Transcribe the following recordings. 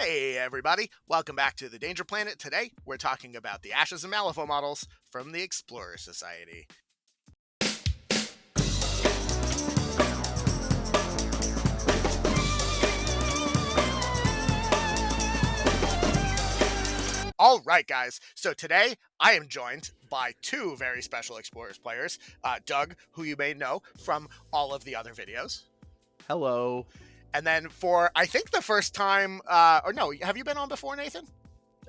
Hey everybody, welcome back to the Danger Planet. Today, we're talking about the Ashes of Malifaux models from the Explorer Society. Alright guys, so today I am joined by two very special Explorers players. Doug, who you may know from all of the other videos. Hello. And then for, I think the first time, or no, have you been on before, Nathan?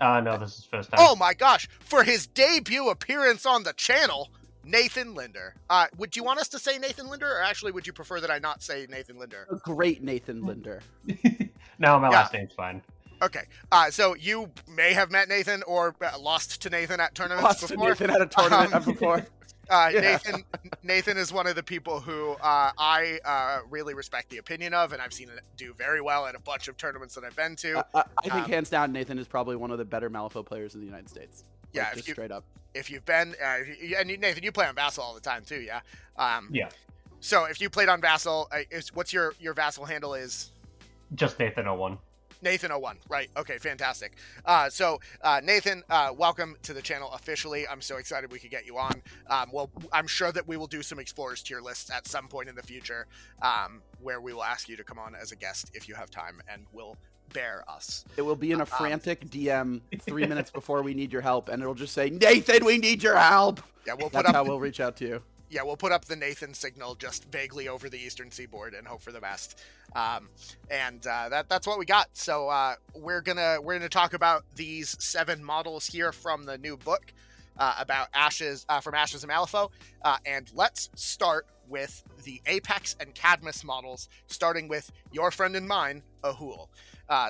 No, this is the first time. Oh my gosh, for his debut appearance on the channel, Nathan Linder. Would you want us to say Nathan Linder, or actually would you prefer that I not say Nathan Linder? A great Nathan Linder. No, my last name's fine. Okay, so you may have met Nathan or lost to Nathan at tournaments Lost before. to Nathan at a tournament before. Yeah. Nathan is one of the people who I really respect the opinion of, and I've seen it do very well at a bunch of tournaments that I've been to. I think hands down, Nathan is probably one of the better Malifaux players in the United States. Yeah, just straight up. If you've been, and Nathan, you play on Vassal all the time too, yeah? Yeah. So if you played on Vassal, what's your Vassal handle is? Just Nathan01. Nathan01, right? Okay, fantastic. So Nathan, welcome to the channel officially. I'm so excited we could get you on. Well, I'm sure that we will do some Explorers tier lists at some point in the future, where we will ask you to come on as a guest if you have time, and will bear us. It will be in a frantic DM 3 minutes before we need your help, and it'll just say, Nathan, we need your help. Yeah, That's how we'll reach out to you. Yeah, we'll put up the Nathan signal just vaguely over the eastern seaboard and hope for the best. That's what we got. So we're gonna talk about these 7 models here from the new book about Ashes from Ashes of Malifaux, and let's start with the Apex and Cadmus models, starting with your friend and mine, Ahool.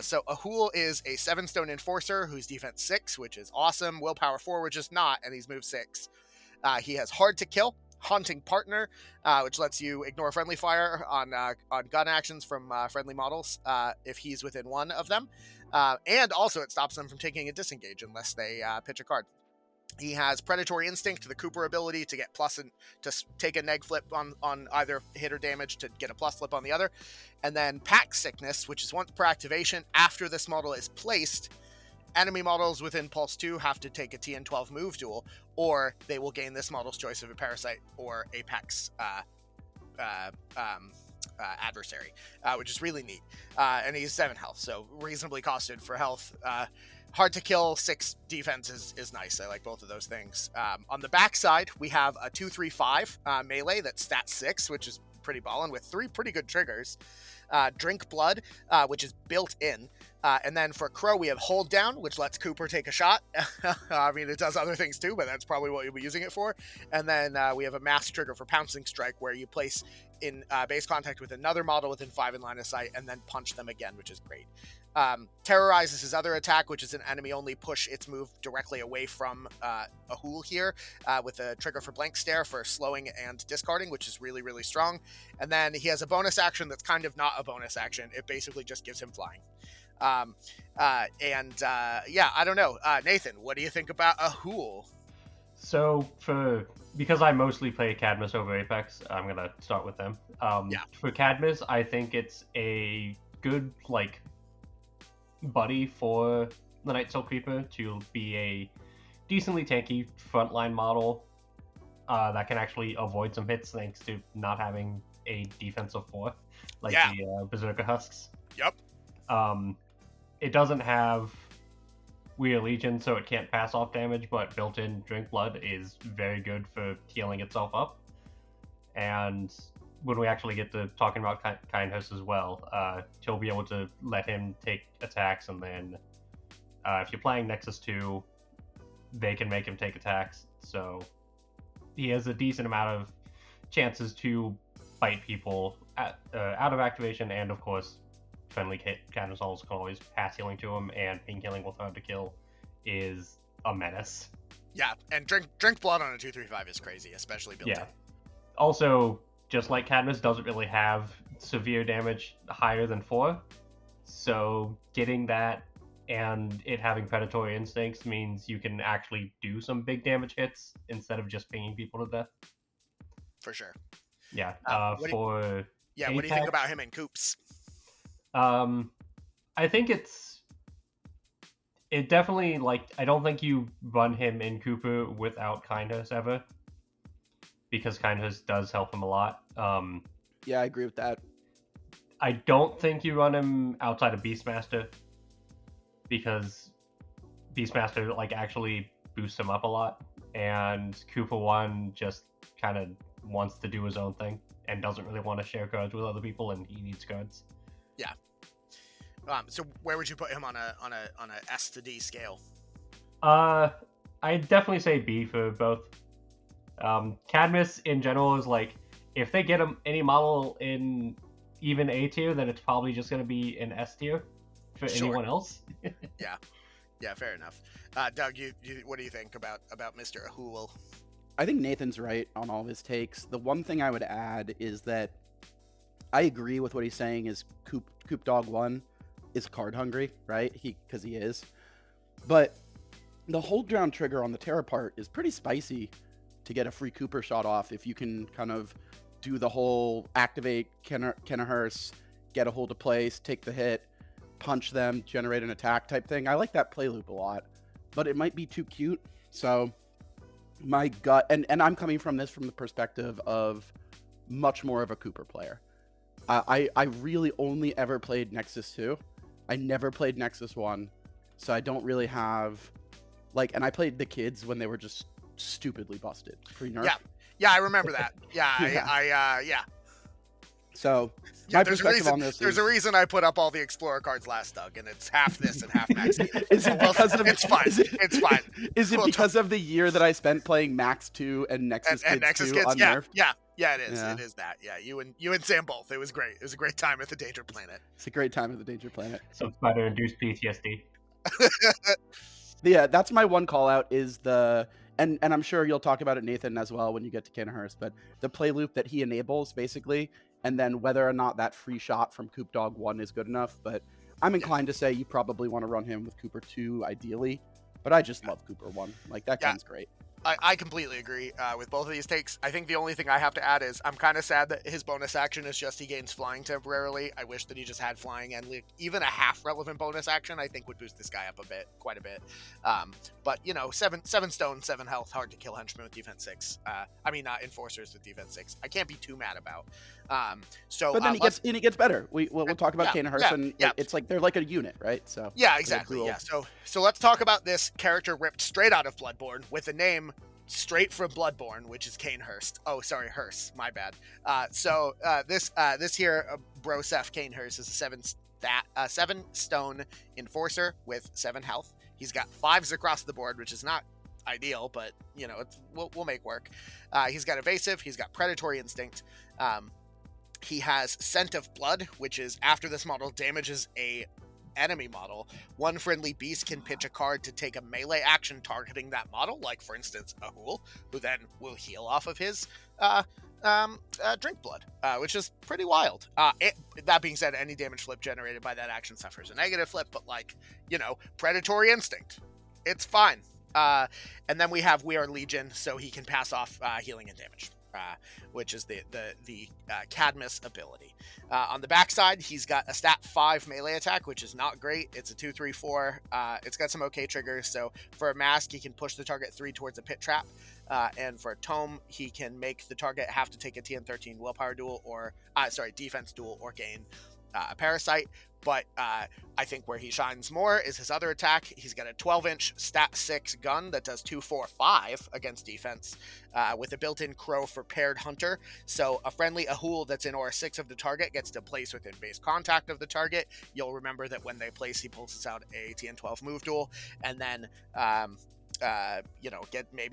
So Ahool is a 7-stone enforcer who's defense 6, which is awesome. Willpower 4, which is not, and he's move 6. He has hard to kill, haunting partner, which lets you ignore friendly fire on gun actions from friendly models if he's within 1 of them, and also it stops them from taking a disengage unless they pitch a card. He has predatory instinct, the Cooper ability to get plus and to take a neg flip on either hit or damage to get a plus flip on the other, and then pack sickness, which is once per activation after this model is placed. Enemy models within Pulse 2 have to take a TN12 move duel, or they will gain this model's choice of a Parasite or Apex adversary, which is really neat. And he's 7 health, so reasonably costed for health. Hard to kill, 6 defense is nice. I like both of those things. On the backside, we have a 2/3/5 melee that's stat 6, which is pretty ballin' with 3 pretty good triggers. Drink Blood, which is built in. And then for Crow, we have Hold Down, which lets Cooper take a shot. I mean, it does other things too, but that's probably what you'll be using it for. And then we have a Mass Trigger for Pouncing Strike, where you place in base contact with another model within 5 in line of sight, and then punch them again, which is great. Terrorize is his other attack, which is an enemy-only push its move directly away from Ahool here, with a trigger for Blank Stare for slowing and discarding, which is really, really strong. And then he has a bonus action that's kind of not a bonus action. It basically just gives him flying. Yeah, I don't know. Nathan, what do you think about Ahool? So, because I mostly play Cadmus over Apex, I'm going to start with them. For Cadmus, I think it's a good, buddy for the Night Soul Creeper to be a decently tanky frontline model that can actually avoid some hits thanks to not having a defense of 4, the Berserker Husks. Yep. It doesn't have Wyrd Legion, so it can't pass off damage, but built-in Drink Blood is very good for healing itself up. And when we actually get to talking about Kainhearse as well, he'll be able to let him take attacks, and then if you're playing Nexus 2, they can make him take attacks. So he has a decent amount of chances to bite people out of activation, and of course, friendly Cadmus models can always pass healing to him, and being healing with hard to kill is a menace. Yeah, and drink blood on a 2/3/5 is crazy, especially built in. Also, just like Cadmus, doesn't really have severe damage higher than 4, so getting that and it having predatory instincts means you can actually do some big damage hits instead of just pinging people to death. For sure. Yeah. What do you think about him in Coops? I think it's it definitely, like, I don't think you run him in Cooper without Kainhearse ever, because Kainhearse does help him a lot. Yeah, I agree with that. I don't think you run him outside of Beastmaster, because Beastmaster, like, actually boosts him up a lot, and Cooper 1 just kind of wants to do his own thing and doesn't really want to share cards with other people, and he needs cards. Yeah. So where would you put him on a S to D scale? I'd definitely say B for both. Cadmus in general is like, if they get him any model in even A tier, then it's probably just going to be an S tier for anyone else. Yeah, fair enough. Doug, you what do you think about Mr. Ahool? I think Nathan's right on all of his takes. The one thing I would add is that I agree with what he's saying is Coop Dog 1 is card hungry, right? Because he is. But the hold down trigger on the Terra part is pretty spicy to get a free Cooper shot off if you can kind of do the whole activate Kainhearse, get a hold of place, take the hit, punch them, generate an attack type thing. I like that play loop a lot, but it might be too cute. So my gut, and I'm coming from this from the perspective of much more of a Cooper player. I really only ever played Nexus 2. I never played Nexus 1, so I don't really have, like, and I played the kids when they were just stupidly busted pre-nerf. Yeah, I remember that. Yeah, yeah. So my perspective on this there's a reason I put up all the Explorer cards last, Doug, and it's half this and half Max. Is it because of it's fine. It's fine. Is it because of the year that I spent playing Max 2 and Nexus Kids 2 unnerfed? Yeah, it is. Yeah. It is that. Yeah, you and Sam both. It was great. It was a great time at the Danger Planet. It's a great time at the Danger Planet. Some spider-induced PTSD. Yeah, that's my one call out is the, and I'm sure you'll talk about it, Nathan, as well when you get to Kainhearse, but the play loop that he enables, basically, and then whether or not that free shot from Coop Dog 1 is good enough. But I'm inclined to say you probably want to run him with Cooper 2, ideally. But I just love Cooper 1. Like, that gun's great. I completely agree with both of these takes. I think the only thing I have to add is I'm kind of sad that his bonus action is just he gains flying temporarily. I wish that he just had flying, and even a half relevant bonus action I think would boost this guy up quite a bit. But you know, 7 stone, 7 health, hard to kill henchmen with defense 6. Enforcers with defense 6. I can't be too mad about. But then he gets better. We'll talk about Kainhearse, and it's like they're like a unit, right? So yeah, exactly. Yeah. So let's talk about this character ripped straight out of Bloodborne with a name straight from Bloodborne, which is Kainhearse. Oh, sorry, Hearse. My bad. This here Broseph Kainhearse is a 7 stone enforcer with 7 health. He's got 5s across the board, which is not ideal, but you know, we'll make work. He's got evasive. He's got predatory instinct. He has Scent of Blood, which is after this model damages a enemy model, one friendly beast can pitch a card to take a melee action targeting that model, like for instance Ahool, who then will heal off of his drink blood, which is pretty wild. That being said, any damage flip generated by that action suffers a negative flip, but like, you know, predatory instinct, it's fine. And then we have We Are Legion, so he can pass off healing and damage. Which is the Cadmus ability. On the backside, he's got a stat 5 melee attack, which is not great. It's a 2/3/4. It's got some okay triggers. So for a mask, he can push the target 3 towards a pit trap. And for a tome, he can make the target have to take a TN13 willpower duel defense duel or gain a parasite. But I think where he shines more is his other attack. He's got a 12-inch stat 6 gun that does 2/4/5 against defense with a built-in crow for paired hunter. So a friendly Ahool that's in aura 6 of the target gets to place within base contact of the target. You'll remember that when they place, he pulls out a TN12 move duel, and then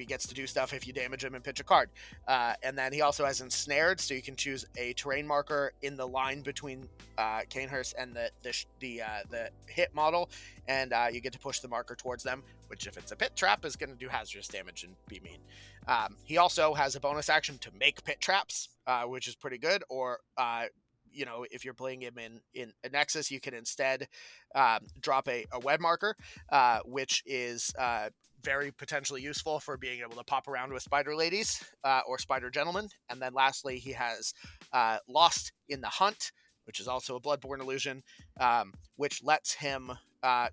gets to do stuff if you damage him and pitch a card. And then he also has Ensnared, so you can choose a terrain marker in the line between Kainhearse and the hit model, and you get to push the marker towards them, which if it's a pit trap is going to do hazardous damage and be mean. He also has a bonus action to make pit traps, which is pretty good, or if you're playing him in a Nexus, you can instead drop a web marker, which is very potentially useful for being able to pop around with spider ladies or spider gentlemen. And then lastly, he has Lost in the Hunt, which is also a Bloodborne illusion, which lets him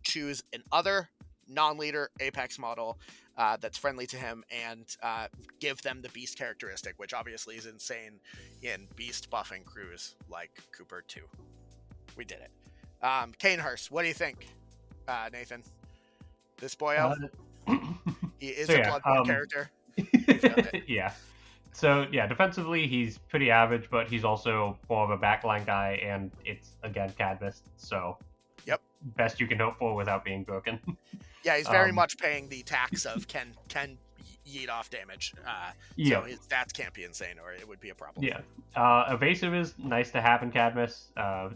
choose an other non-leader Apex model that's friendly to him, and give them the beast characteristic, which obviously is insane in beast buffing crews like Cooper 2. We did it. Kainhearse, what do you think, Nathan? This boyo? He is so a yeah, Bloodborne character. We've done it. Yeah. So yeah, defensively he's pretty average, but he's also more of a backline guy, and it's again Cadmus, so Yep. best you can hope for without being broken. Yeah, he's very much paying the tax of can yeet off damage. Yeah. So his stats can't be insane, or it would be a problem. Yeah. Evasive is nice to have in Cadmus,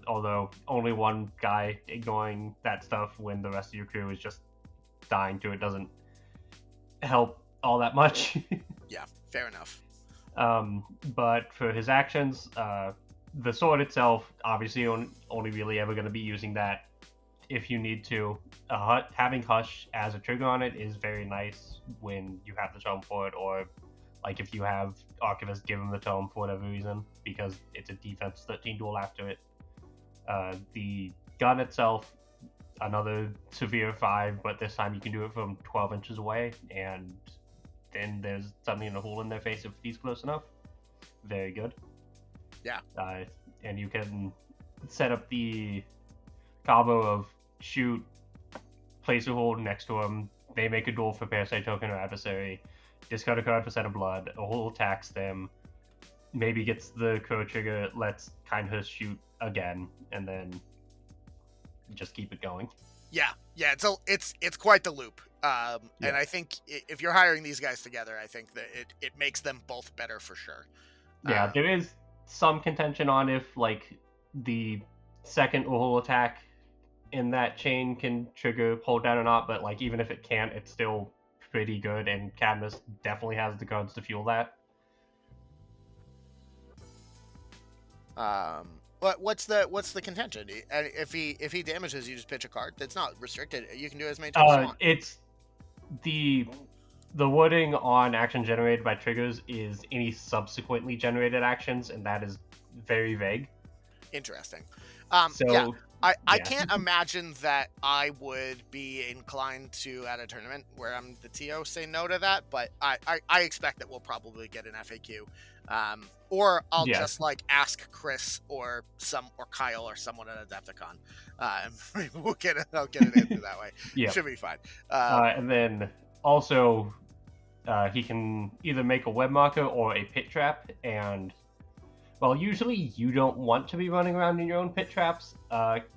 although only one guy ignoring that stuff when the rest of your crew is just dying to it doesn't help all that much. Yeah, fair enough. But for his actions, the sword itself, obviously only really ever going to be using that if you need to. Having Hush as a trigger on it is very nice when you have the tome for it, or like if you have Archivist give him the tome for whatever reason, because it's a defense 13 duel after it. The gun itself, another severe 5, but this time you can do it from 12 inches away, and then there's suddenly an Ahool in their face if he's close enough. Very good. Yeah. And you can set up the combo of shoot, place a hold next to him, they make a duel for Parasite Token or Adversary, discard a card for Set of Blood, Ahool attacks them, maybe gets the Crow trigger, lets Kainhearse shoot again, and then just keep it going. Yeah, it's quite the loop. And I think if you're hiring these guys together, I think that it makes them both better for sure. Yeah, there is some contention on if like the second Ahool attack in that chain can trigger hold down or not, but like even if it can't, it's still pretty good, and Cadmus definitely has the cards to fuel that. What's the contention? If he damages, you just pitch a card. That's not restricted. You can do as many times as you want. It's the wording on action generated by triggers is any subsequently generated actions, and that is very vague. Interesting. So yeah. I can't imagine that I would be inclined to, at a tournament where I'm the TO, say no to that, but I expect that we'll probably get an FAQ. Or I'll just like ask Chris or Kyle or someone at Adepticon. I'll get an answer that way. Yeah. Should be fine. And then also he can either make a web marker or a pit trap, and well, usually you don't want to be running around in your own pit traps.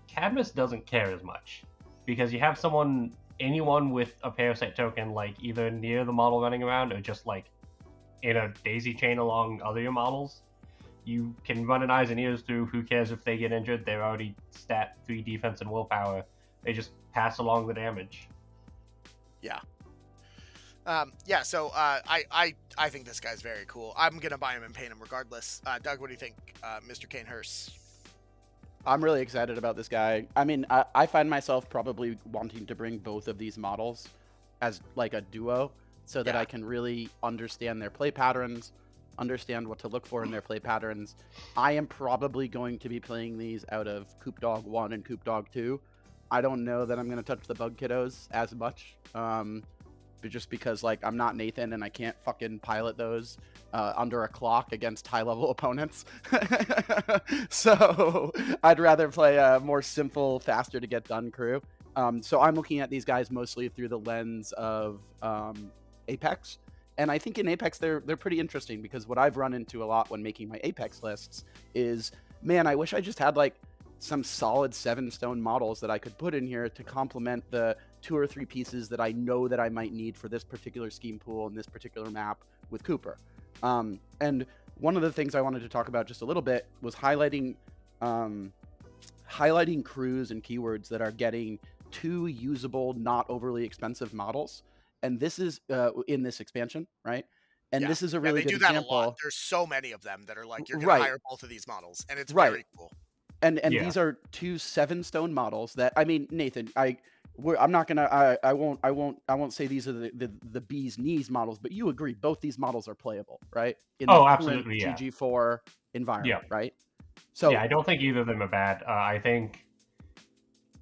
Cadmus doesn't care as much, because you have anyone with a Parasite token, like either near the model running around or just like in a daisy chain along other your models. You can run an eyes and ears through. Who cares if they get injured? They're already stat 3 defense and willpower. They just pass along the damage. Yeah. So I think this guy's very cool. I'm gonna buy him and paint him regardless. Doug, what do you think, Mr. Kainhearse? I'm really excited about this guy. I mean, I find myself probably wanting to bring both of these models as like a duo, so that I can really understand their play patterns, understand what to look for in their play patterns. I am probably going to be playing these out of Coop Dog 1 and Coop Dog 2. I don't know that I'm going to touch the Bug Kiddos as much. But just because like I'm not Nathan and I can't fucking pilot those under a clock against high-level opponents. So I'd rather play a more simple, faster to get done crew. So I'm looking at these guys mostly through the lens of Apex. And I think in Apex they're pretty interesting, because what I've run into a lot when making my Apex lists is, man, I wish I just had like some solid 7-stone models that I could put in here to complement the 2 or 3 pieces that I know that I might need for this particular scheme pool and this particular map with Cooper. And one of the things I wanted to talk about just a little bit was highlighting crews and keywords that are getting 2 usable, not overly expensive models. And this is in this expansion, right? And this is a really good example. They do that a lot. There's so many of them that are like, you're going to hire both of these models, and it's very cool. And these are 2 7-stone models that, I mean, Nathan, I'm not gonna, I won't say these are the bee's knees models, but you agree both these models are playable, right? In the absolutely, GG4 environment, right? So yeah, I don't think either of them are bad. I think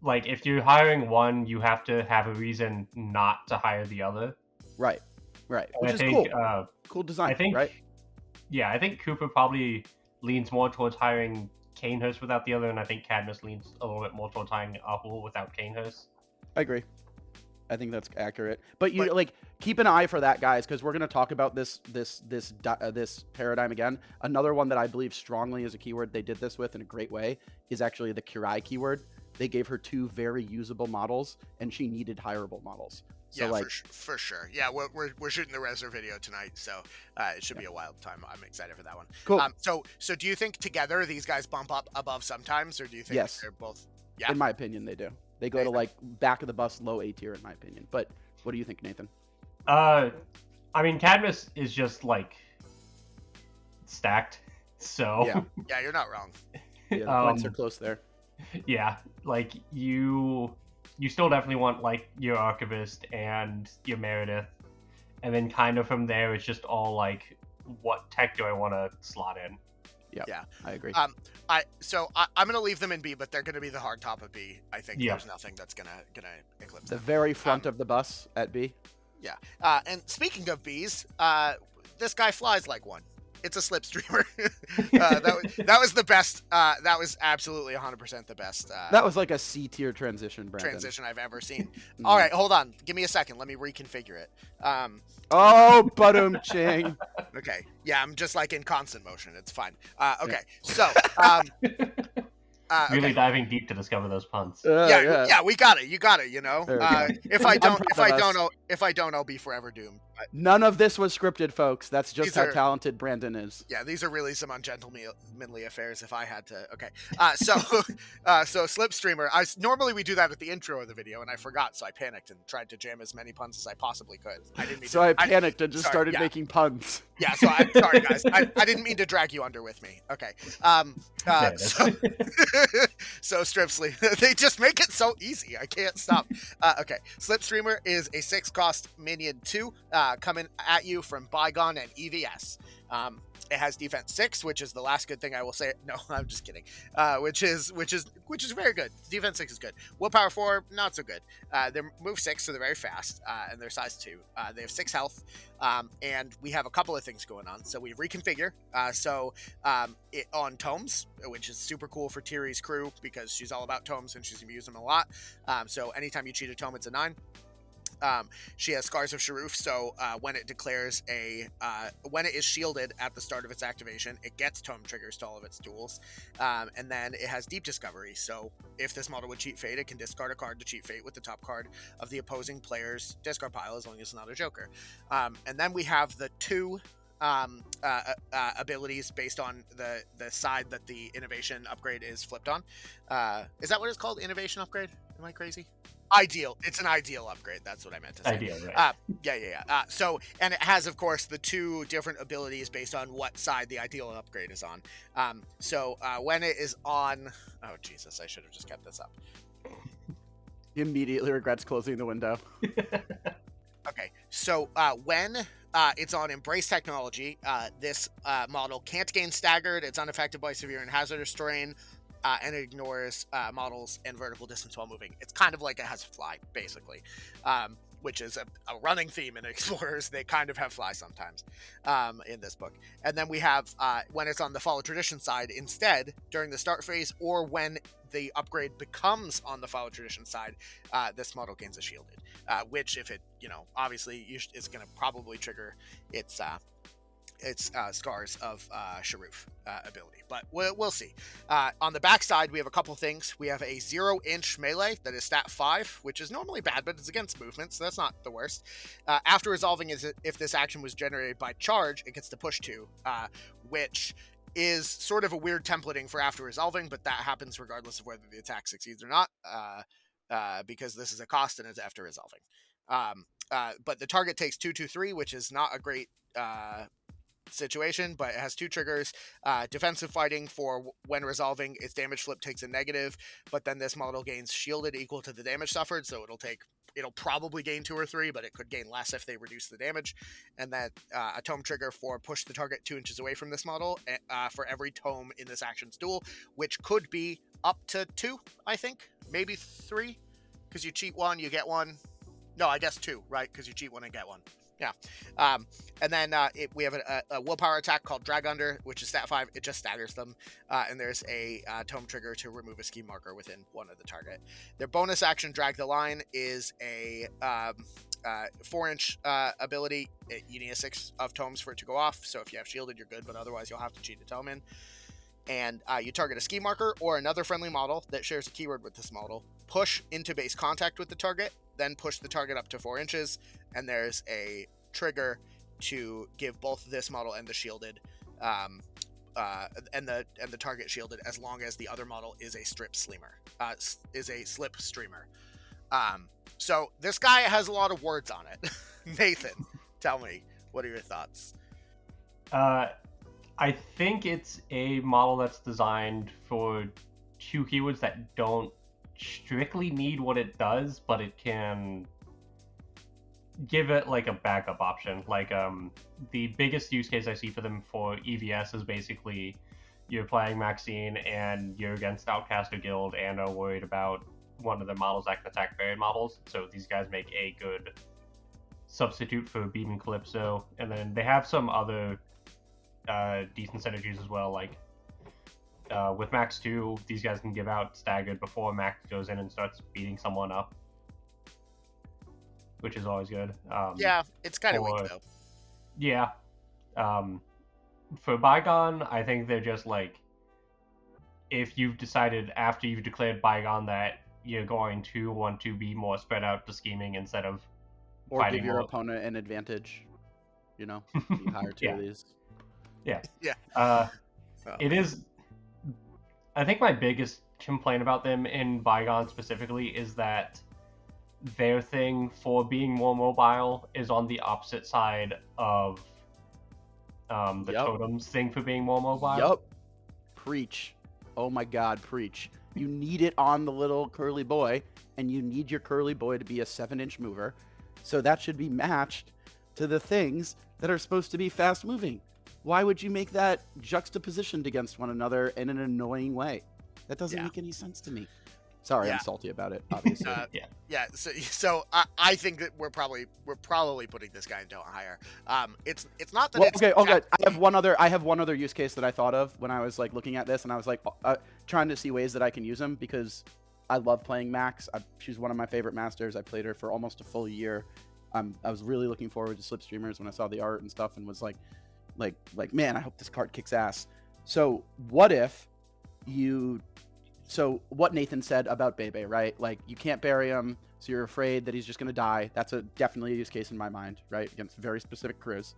like if you're hiring one, you have to have a reason not to hire the other. Right. And Which I is think, cool. Cool design, I think, right? yeah, I think Cooper probably leans more towards hiring Kainhearse without the other, and I think Cadmus leans a little bit more towards hiring Ahool without Kainhearse. I agree. I think that's accurate. But like keep an eye for that, guys, because we're going to talk about this paradigm again. Another one that I believe strongly is a keyword they did this with in a great way is actually the Kurai keyword. They gave her 2 very usable models, and she needed hireable models. So, yeah, like, for sure. Yeah, we're shooting the Reser video tonight, so it should be a wild time. I'm excited for that one. Cool. So do you think together these guys bump up above sometimes, or do you think Yes. they're both? Yeah. In my opinion, they do. They go to like back of the bus, low A tier, in my opinion. But what do you think, Nathan? I mean, Cadmus is just like stacked. So Yeah, you're not wrong. Yeah, the points are close there. Yeah, like you still definitely want like your Archivist and your Meredith, and then kind of from there it's just all like, what tech do I want to slot in? Yeah, I agree. I'm gonna leave them in B, but they're gonna be the hard top of B. I think there's nothing that's gonna eclipse the them. very front of the bus at B. Yeah. And speaking of Bs, this guy flies like one. It's a Slipstreamer. that was the best. That was absolutely 100% the best. That was like a C tier transition, Brandon. Transition I've ever seen. All right, hold on. Give me a second. Let me reconfigure it. Oh, badum ching. Okay. Yeah, I'm just like in constant motion. It's fine. Okay. So. Really okay. diving deep to discover those puns. Yeah, we got it. You got it. You know. If I don't, I'll be forever doomed. None of this was scripted, folks. That's just how talented Brandon is. Yeah, these are really some ungentlemanly affairs. If I had to, okay. So Slipstreamer. Normally we do that at the intro of the video, and I forgot, so I panicked and tried to jam as many puns as I possibly could. I didn't mean. So I panicked and just started making puns. Yeah, so I'm sorry, guys. I didn't mean to drag you under with me. Okay. So Stripsley, they just make it so easy. I can't stop. Okay, Slipstreamer is a 6-cost minion 2 coming at you from Bygone and EVS. It has defense 6, which is the last good thing I will say. No, I'm just kidding. Which is very good. Defense 6 is good. Willpower 4, not so good. They're move 6, so they're very fast, and they're size 2. They have 6 health, and we have a couple of things going on. So we reconfigure. It on tomes, which is super cool for Tiri's crew because she's all about tomes and she's gonna use them a lot. So anytime you cheat a tome, it's a 9. She has Scars of Sharuf, so when it declares when it is shielded at the start of its activation, it gets tome triggers to all of its tools. And then it has Deep Discovery, so if this model would cheat Fate, it can discard a card to cheat Fate with the top card of the opposing player's discard pile, as long as it's not a Joker. And then we have the 2 abilities based on the side that the innovation upgrade is flipped on. Is that what it's called? Innovation upgrade? Am I crazy? Ideal. It's an ideal upgrade. That's what I meant to say. Ideal, right? Yeah. So, and it has, of course, the 2 different abilities based on what side the ideal upgrade is on. When it is on, oh Jesus, I should have just kept this up. He immediately regrets closing the window. Okay, so when it's on Embrace Technology, this model can't gain staggered. It's unaffected by severe and hazardous terrain. And it ignores models and vertical distance while moving. It's kind of like it has fly, basically, which is a running theme in Explorers. They kind of have fly sometimes in this book. And then we have, when it's on the Follow Tradition side, instead, during the start phase, or when the upgrade becomes on the Follow Tradition side, this model gains a shielded, which if it, obviously it's going to probably trigger its Scars of Sharuf ability, but we'll see. On the back side, we have a couple things. We have a 0-inch melee that is stat 5, which is normally bad, but it's against movement, so that's not the worst. After resolving, if this action was generated by charge, it gets to push 2, which is sort of a weird templating for after resolving, but that happens regardless of whether the attack succeeds or not, because this is a cost and it's after resolving. But the target takes 2/2/3, which is not a great situation, but it has 2 triggers. Defensive fighting for when resolving, its damage flip takes a negative, but then this model gains shielded equal to the damage suffered, so it'll take it'll probably gain 2 or 3, but it could gain less if they reduce the damage. And then a tome trigger for push the target 2 inches away from this model for every tome in this action's duel, which could be up to 2, I think, maybe 3, because you cheat 1, you get 1. No, I guess 2, right? Because you cheat 1 and get 1. Yeah. And then we have a willpower attack called Drag Under, which is stat 5. It just staggers them. And there's a tome trigger to remove a scheme marker within 1 of the target. Their bonus action, Drag the Line, is a 4-inch ability. You need a 6 of tomes for it to go off. So if you have shielded, you're good, but otherwise you'll have to cheat a tome in. And you target a scheme marker or another friendly model that shares a keyword with this model. Push into base contact with the target, then push the target up to 4 inches, and there's a trigger to give both this model and the shielded and the target shielded as long as the other model is a slipstreamer. So this guy has a lot of words on it. Nathan, tell me, what are your thoughts? I think it's a model that's designed for 2 keywords that don't strictly need what it does, but it can give it like a backup option. Like the biggest use case I see for them for EVS is basically you're playing Maxine and you're against Outcast or Guild and are worried about one of the models that can attack varied models. So these guys make a good substitute for Beam and Calypso. And then they have some other decent synergies as well, like with Max 2, these guys can give out staggered before Max goes in and starts beating someone up, which is always good. Yeah, it's kind of weak though. Yeah. For Bygone, I think they're just like, if you've decided after you've declared Bygone that you're going to want to be more spread out to scheming instead of or fighting give your more. opponent an advantage, you know, you hire 2 of these. Yeah. Yeah. It is. I think my biggest complaint about them in Bygone specifically is that their thing for being more mobile is on the opposite side of the totems thing for being more mobile. Yup. Preach. Oh my God, preach. You need it on the little curly boy, and you need your curly boy to be a 7-inch mover. So that should be matched to the things that are supposed to be fast moving. Why would you make that juxtapositioned against one another in an annoying way? That doesn't make any sense to me. Sorry, I'm salty about it, obviously. Yeah. So I think that we're probably putting this guy in don't hire. It's not that. Okay. I have one other use case that I thought of when I was like looking at this, and I was like trying to see ways that I can use him because I love playing Max. She's one of my favorite masters. I played her for almost a full year. I was really looking forward to Slipstreamers when I saw the art and stuff, and was like, man, I hope this card kicks ass. So what if what Nathan said about Bebe, right? Like, you can't bury him, so you're afraid that he's just going to die. That's definitely a use case in my mind, right? Against very specific crews.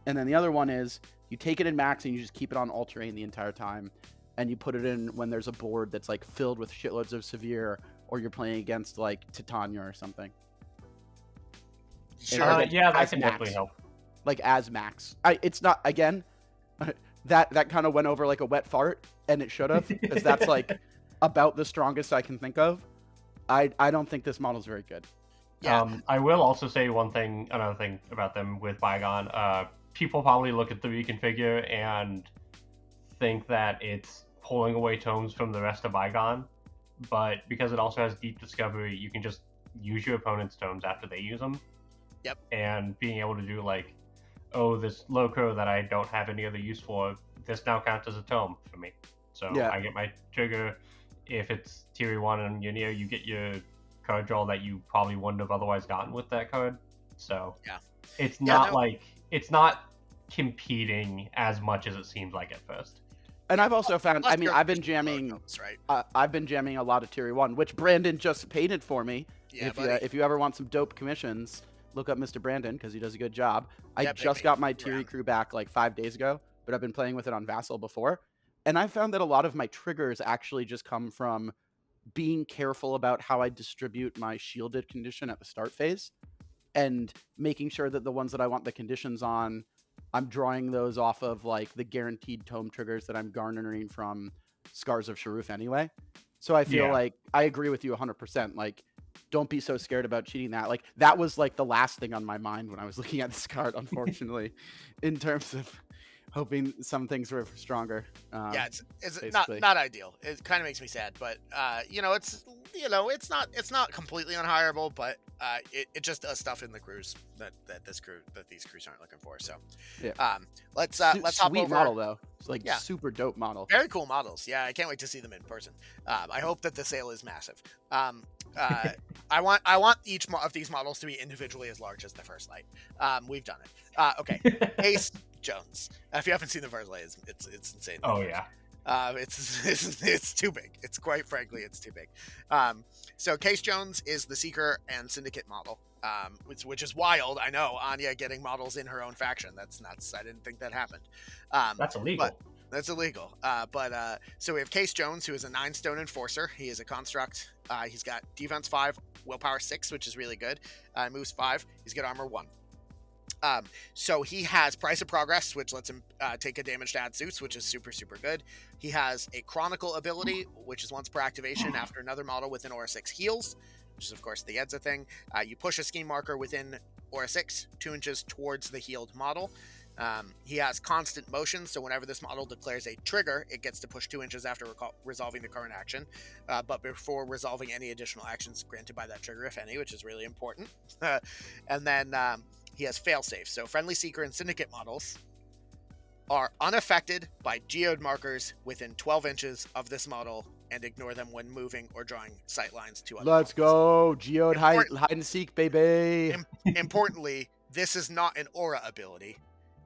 And then the other one is you take it in Max and you just keep it on all terrain the entire time, and you put it in when there's a board that's like filled with shitloads of severe, or you're playing against like Titania or something. Sure. Yeah, that can definitely help. Like as Max. It's not, again, that kind of went over like a wet fart, and it should have, because that's like about the strongest I can think of. I don't think this model's very good. Yeah. I will also say another thing about them with Bygone. People probably look at the reconfigure and think that it's pulling away tomes from the rest of Bygone, but because it also has deep discovery, you can just use your opponent's tomes after they use them. Yep. And being able to do like, oh, this loco that I don't have any other use for, this now counts as a tome for me. So I get my trigger. If it's tier 1 and you're near, you get your card draw that you probably wouldn't have otherwise gotten with that card. So it's not competing as much as it seems like at first. And I've also found, I've been jamming, I've been jamming a lot of tier 1, which Brandon just painted for me. Yeah, if you ever want some dope commissions, look up Mr. Brandon, because he does a good job. I just got my Tiri crew back like 5 days ago, but I've been playing with it on Vassal before. And I found that a lot of my triggers actually just come from being careful about how I distribute my shielded condition at the start phase, and making sure that the ones that I want the conditions on, I'm drawing those off of like the guaranteed tome triggers that I'm garnering from Scars of Sharuf anyway. So I feel like I agree with you 100%. Like, don't be so scared about cheating that. Like, that was like the last thing on my mind when I was looking at this card, unfortunately, in terms of hoping some things were stronger. Yeah, it's basically. not ideal. It kind of makes me sad, but it's not completely unhireable, but it just does stuff in the crews that these crews aren't looking for. So Yeah. let's hop Sweet over. model though. It's like Yeah. super dope model. Very cool models. Yeah, I can't wait to see them in person. I hope that the sale is massive. I want each of these models to be individually as large as the First Light. We've done it. Okay, Cayce Jones. If you haven't seen the First Light, it's insane. Oh yeah. It's too big. It's quite frankly, it's too big. So Cayce Jones is the Seeker and Syndicate model, which is wild. I know, Anya getting models in her own faction. That's nuts. I didn't think that happened. That's illegal. That's illegal. So we have Cayce Jones, who is a 9-stone enforcer. He is a construct. He's got defense 5, willpower 6, which is really good. Moves 5. He's got armor 1. So he has Price of Progress, which lets him take a damage to add suits, which is super, super good. He has a Chronicle ability, which is once per activation after another model within Aura 6 heals, which is, of course, the Edza thing. You push a scheme marker within Aura 6, 2 inches towards the healed model. He has constant motion, so whenever this model declares a trigger, it gets to push 2 inches after resolving the current action, but before resolving any additional actions granted by that trigger, if any, which is really important. And then he has failsafe, so friendly Seeker and Syndicate models are unaffected by geode markers within 12 inches of this model and ignore them when moving or drawing sight lines to other Let's models. go, Geode hide and seek, baby. Importantly, this is not an aura ability.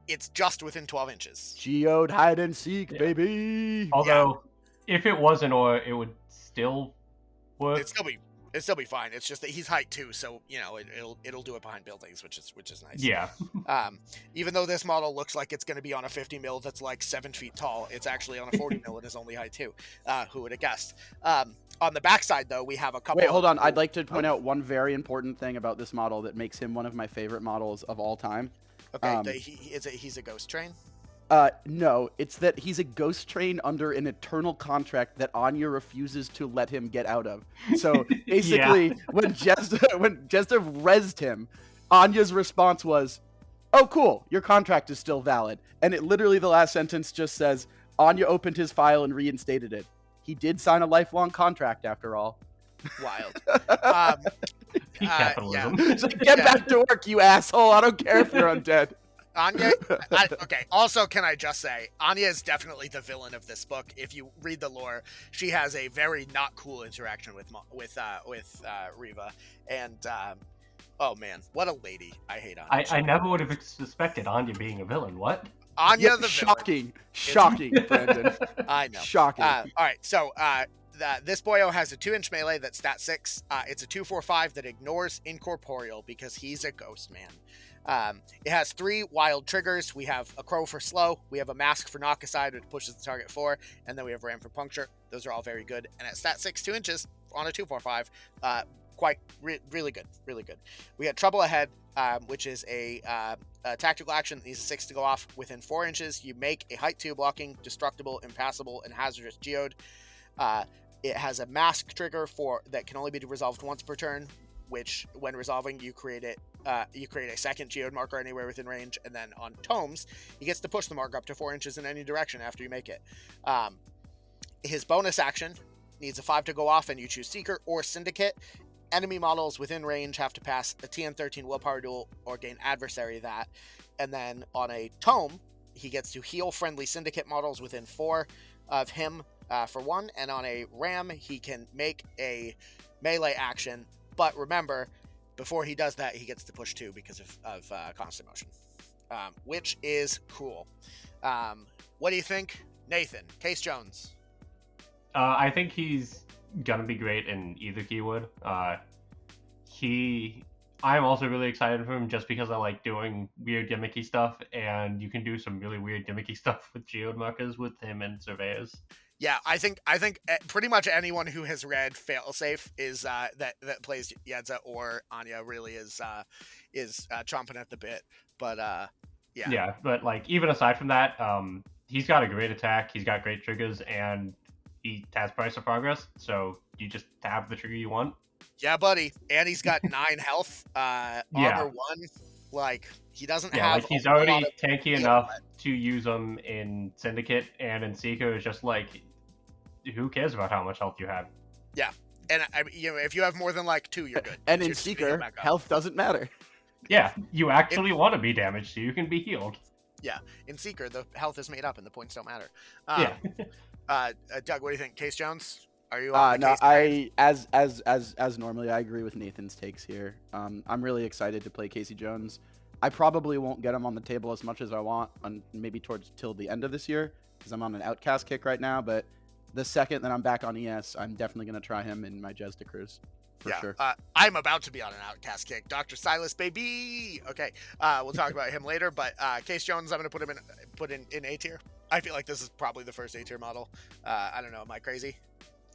It's just within 12 inches. Geode hide and seek, baby. Although, if it was an aura, it would still work. It'd still be fine. It's just that he's height 2, so it'll do it behind buildings, which is nice. Yeah. Even though this model looks like it's going to be on a 50 mil that's like 7 feet tall, it's actually on a 40 mil and is only height 2. Who would have guessed? On the backside, though, we have a couple. Wait, hold on. I'd like to point out one very important thing about this model that makes him one of my favorite models of all time. Okay, he's a ghost train. No, it's that he's a ghost train under an eternal contract that Anya refuses to let him get out of. So basically, when Jester rezzed him, Anya's response was, "Oh, cool, your contract is still valid." And it literally, the last sentence just says, Anya opened his file and reinstated it. He did sign a lifelong contract after all. Wild. Capitalism. Yeah. So get back to work, you asshole. I don't care if you're undead. Anya, okay. Also, can I just say, Anya is definitely the villain of this book. If you read the lore, she has a very not cool interaction with Riva, and oh man, what a lady! I hate Anya. I never would have suspected Anya being a villain. What? Anya the villain. Shocking, Brandon. I know. Shocking. All right, so this boyo has a 2-inch melee that's stat 6. It's a 2/4/5 that ignores incorporeal because he's a ghost man. It has 3 wild triggers. We have a crow for slow, we have a mask for knock aside, which pushes the target 4, and then we have ram for puncture. Those are all very good. And at stat 6, 2 inches on a 2/4/5, really good. We had trouble ahead, which is a tactical action that needs a 6 to go off within 4 inches. You make a height 2 blocking, destructible, impassable, and hazardous geode. It has a mask trigger that can only be resolved once per turn, which when resolving you create a second geode marker anywhere within range, and then on tomes he gets to push the marker up to 4 inches in any direction after you make it. His bonus action needs a 5 to go off, and you choose Seeker or Syndicate. Enemy models within range have to pass a TN13 willpower duel or gain adversary that. And then on a tome, he gets to heal friendly Syndicate models within 4 of him for 1, and on a ram he can make a melee action, but remember, before he does that he gets to push 2 because of constant motion, which is cool. What do you think, Nathan? Cayce Jones. I think he's gonna be great in either keyword. I'm also really excited for him just because I like doing weird gimmicky stuff, and you can do some really weird gimmicky stuff with geode markers with him and surveyors. Yeah, I think pretty much anyone who has read Failsafe is that plays Yedza or Anya really is chomping at the bit. But yeah. Yeah, but like even aside from that, he's got a great attack, he's got great triggers, and he has Price of Progress, so you just have the trigger you want. Yeah, buddy. And he's got 9 health. Yeah. Armor 1. Like, he doesn't Yeah, have like he's a lot already of tanky heal, enough but- to use them in Syndicate and in Seeker. It's just like, who cares about how much health you have? And if you have more than like 2, you're good. And You're in just gonna Seeker, get back up. health doesn't matter. Yeah, you actually want to be damaged so you can be healed. In Seeker, the health is made up and the points don't matter. Yeah. Doug, what do you think? Cayce Jones? Are you on the No, Cayce train? as normally, I agree with Nathan's takes here. I'm really excited to play Cayce Jones. I probably won't get him on the table as much as I want, maybe till the end of this year, because I'm on an outcast kick right now. But the second that I'm back on ES, I'm definitely going to try him in my Jezda Cruise. For sure. I'm about to be on an outcast kick. Dr. Silas, baby. Okay, we'll talk about him later. But Cayce Jones, I'm going to put in A tier. I feel like this is probably the first A tier model. I don't know. Am I crazy?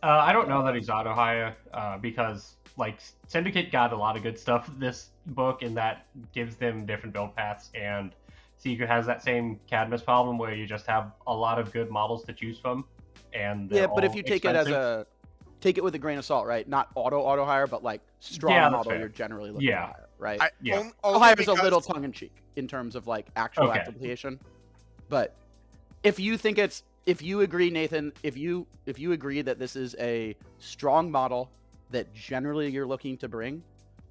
I don't know that he's auto hire because like Syndicate got a lot of good stuff this book, and that gives them different build paths. And Seeker has that same Cadmus problem where you just have a lot of good models to choose from. And Yeah, but if you take take it with a grain of salt, right? Not auto hire, but like strong model fair. you're generally looking to hire, right? Only Hire is a because- little tongue in cheek in terms of like actual application. But if you agree, Nathan, if you agree that this is a strong model that generally you're looking to bring,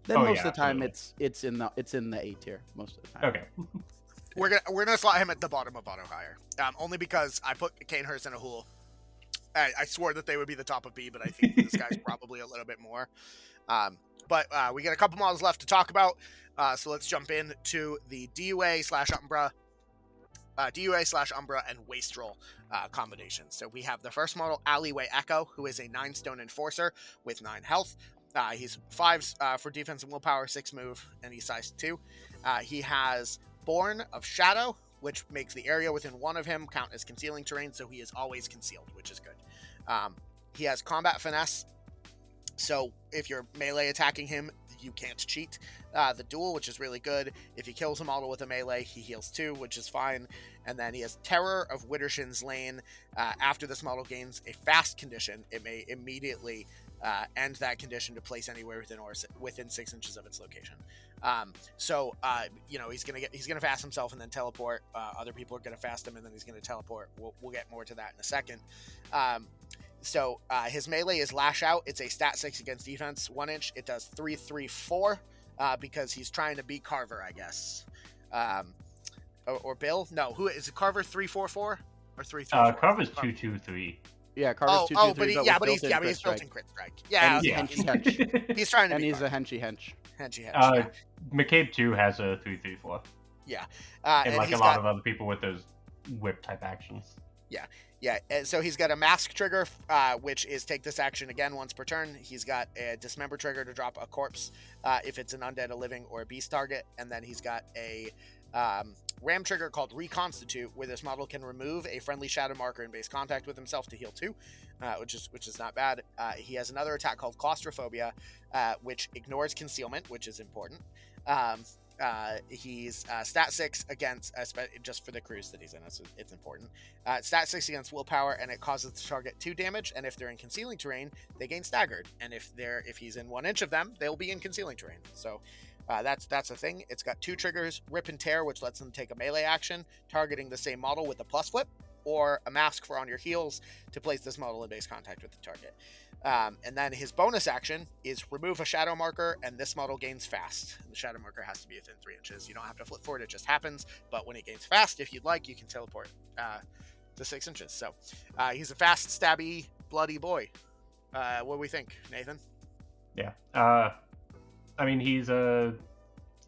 then most of the time it's in the A tier most of the time. Okay. We're gonna slot him at the bottom of auto hire. Only because I put Kainhearse and Ahool. I swore that they would be the top of B, but I think this guy's probably a little bit more. But we got a couple models left to talk about, so let's jump in to the DUA/Umbra, and Wastrel combinations. So we have the first model, Alleyway Echo, who is a 9-stone enforcer with 9 health. He's 5s for defense and willpower, 6 move, and he's size 2. He has Born of Shadow, which makes the area within 1 of him count as concealing terrain, so he is always concealed, which is good. He has Combat Finesse, so if you're melee attacking him, you can't cheat the duel, which is really good. If he kills a model with a melee, he heals 2, which is fine. And then he has Terror of Widdershin's Lane. After this model gains a fast condition, it may immediately end that condition to place anywhere within 6 inches of its location. He's gonna fast himself and then teleport. Other people are gonna fast him and then he's gonna teleport. We'll get more to that in a second. His melee is Lash Out. It's a stat 6 against defense, 1 inch. It does 3/3/4 because he's trying to beat Carver, I guess. Or Bill? No, who is it? Carver 3/4/4 or 3/3/4? Carver's 2/2/3. Yeah, Carver's 2/2/3. But he's built-in crit strike. Yeah, Yeah, and he's hench. he's trying to. And be he's Carver. a hench. Hench. McCabe 2 has a 3/3/4. Yeah. And like a lot of other people with those whip type actions. Yeah, and so he's got a mask trigger, which is take this action again once per turn. He's got a dismember trigger to drop a corpse if it's an undead, a living, or a beast target. And then he's got a ram trigger called Reconstitute, where this model can remove a friendly shadow marker in base contact with himself to heal 2, which is not bad. He has another attack called Claustrophobia, which ignores concealment, which is important. He's stat 6 against, just for the cruise that he's in, it's important. Stat 6 against willpower, and it causes the target 2 damage, and if they're in concealing terrain, they gain staggered, and if he's in 1 inch of them, they'll be in concealing terrain. So that's a thing. It's got 2 triggers, Rip and Tear, which lets them take a melee action, targeting the same model with a plus flip, or a mask for on your heels to place this model in base contact with the target. And then his bonus action is remove a shadow marker, and this model gains fast. The shadow marker has to be within 3 inches. You don't have to flip forward, it just happens. But when it gains fast, if you'd like, you can teleport to 6 inches. So he's a fast, stabby, bloody boy. What do we think, Nathan? Yeah. I mean, he's another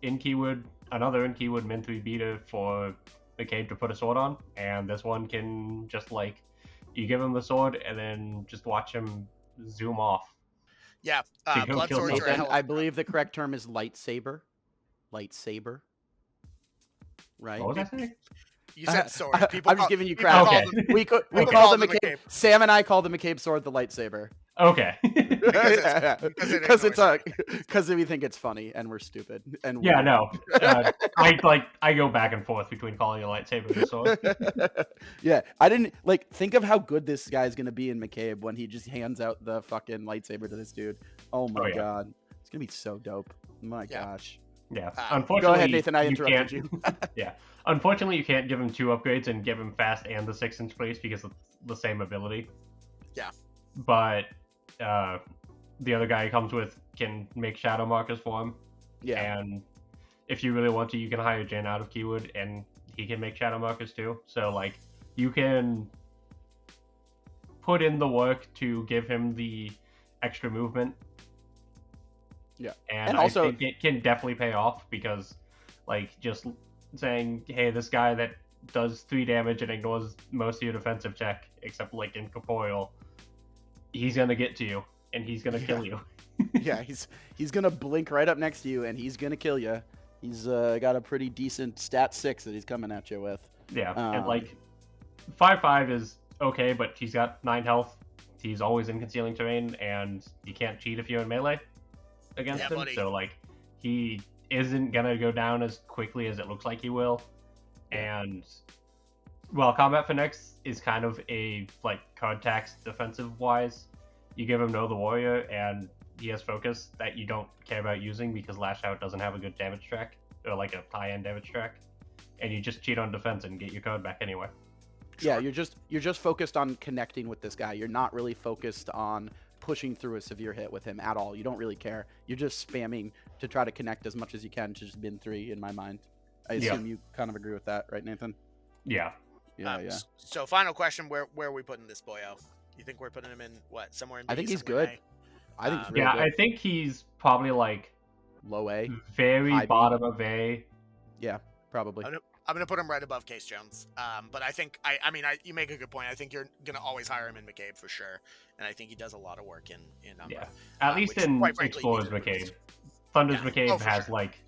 in-keywood min 3 beta for McCabe to put a sword on, and this one can just like, you give him the sword and then just watch him zoom off. Yeah, go blood kill swords are a something. hell of I believe the correct term is lightsaber. Right? What was I saying? You said sword. I'm just giving you people crap. call Okay. them- We call call the them McCabe. McCabe. Sam and I call the McCabe sword the lightsaber. Okay. Because we think it's funny and we're stupid and Yeah, weird. no. I go back and forth between calling a lightsaber a sword. Yeah, I didn't think of how good this guy's gonna be in McCabe when he just hands out the fucking lightsaber to this dude. Oh my yeah. god, it's gonna be so dope. My gosh. Yeah. Go Unfortunately, ahead, Nathan. I interrupted you. Yeah. Unfortunately, you can't give him 2 upgrades and give him fast and the 6-inch blaze because it's the same ability. Yeah. But the other guy he comes with can make shadow markers for him. Yeah. And if you really want to, you can hire Jin out of Keywood, and he can make shadow markers too. So like, you can put in the work to give him the extra movement. Yeah. And also, I think it can definitely pay off because, like, just saying, hey, this guy that does 3 damage and ignores most of your defensive check, except like incorporeal, he's gonna get to you and he's gonna kill you. Yeah, he's gonna blink right up next to you and he's gonna kill you. He's got a pretty decent stat 6 that he's coming at you with. Yeah, and like 5/5 is okay, but he's got 9 health. He's always in concealing terrain, and you can't cheat if you're in melee against him. Buddy. So like, he isn't gonna go down as quickly as it looks like he will. And while combat finesse is kind of a like card tax defensive wise, you give him Know the Warrior and he has focus that you don't care about using because Lash Out doesn't have a good damage track or like a high-end damage track, and you just cheat on defense and get your card back anyway. Yeah, you're just focused on connecting with this guy. You're not really focused on pushing through a severe hit with him at all. You don't really care. You're just spamming to try to connect as much as you can to just bin 3 in my mind. I assume you kind of agree with that, right, Nathan? Yeah. Yeah. So final question, where are we putting this boyo? You think we're putting him in what, somewhere in B? I think he's somewhere good. in I think he's really Yeah, good. I think he's probably like Low A. very High B. bottom of A. Yeah, probably. I'm gonna put him right above Cayce Jones. But I think you make a good point. I think you're gonna always hire him in McCabe for sure, and I think he does a lot of work in Umbra. Yeah, at least which, in quite frankly, Explorers neither of McCabe. us. Thunder's Yeah. McCabe has sure. like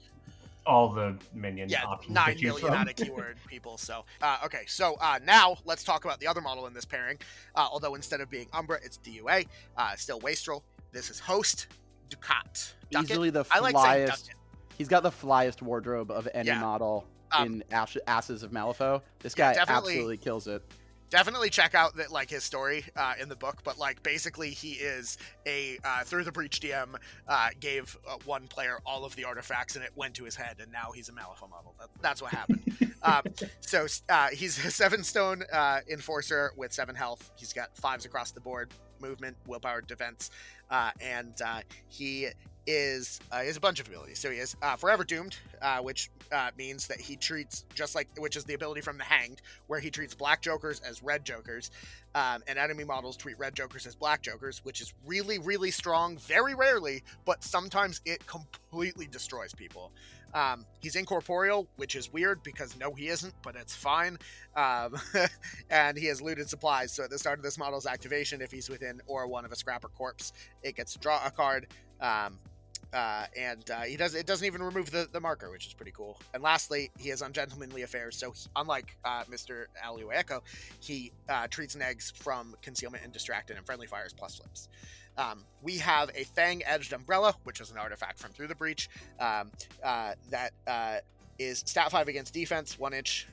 all the minion Yeah, options 9 to choose million from. out of keyword people. So okay, so now let's talk about the other model in this pairing. Although instead of being Umbra, it's DUA. Still Wastrel. This is Host Ducat. Easily the I like saying flyest. Ducat. He's got the flyest wardrobe of any model in Ashes of Malifaux. This guy absolutely kills it. Definitely check out that like his story in the book, but like basically he is a through the breach DM gave one player all of the artifacts and it went to his head, and now he's a Malifaux model. That's what happened. So he's a 7-stone enforcer with 7 health. He's got 5s across the board, movement, willpower, defense, and he is a bunch of abilities. So he is Forever Doomed, which means that he treats which is the ability from the Hanged, where he treats black jokers as red jokers, and enemy models treat red jokers as black jokers, which is really, really strong, very rarely, but sometimes it completely destroys people. He's incorporeal, which is weird because no, he isn't, but it's fine. And he has looted supplies. So at the start of this model's activation, if he's within or one of a scrapper corpse, it gets to draw a card. It doesn't even remove the marker, which is pretty cool. And lastly, he has ungentlemanly affairs. So unlike Mr. Alleyway Echo, he treats negs from concealment and distracted and friendly fires plus flips. We have a Fang-edged umbrella, which is an artifact from Through the Breach, that is stat 5 against defense, 1 inch,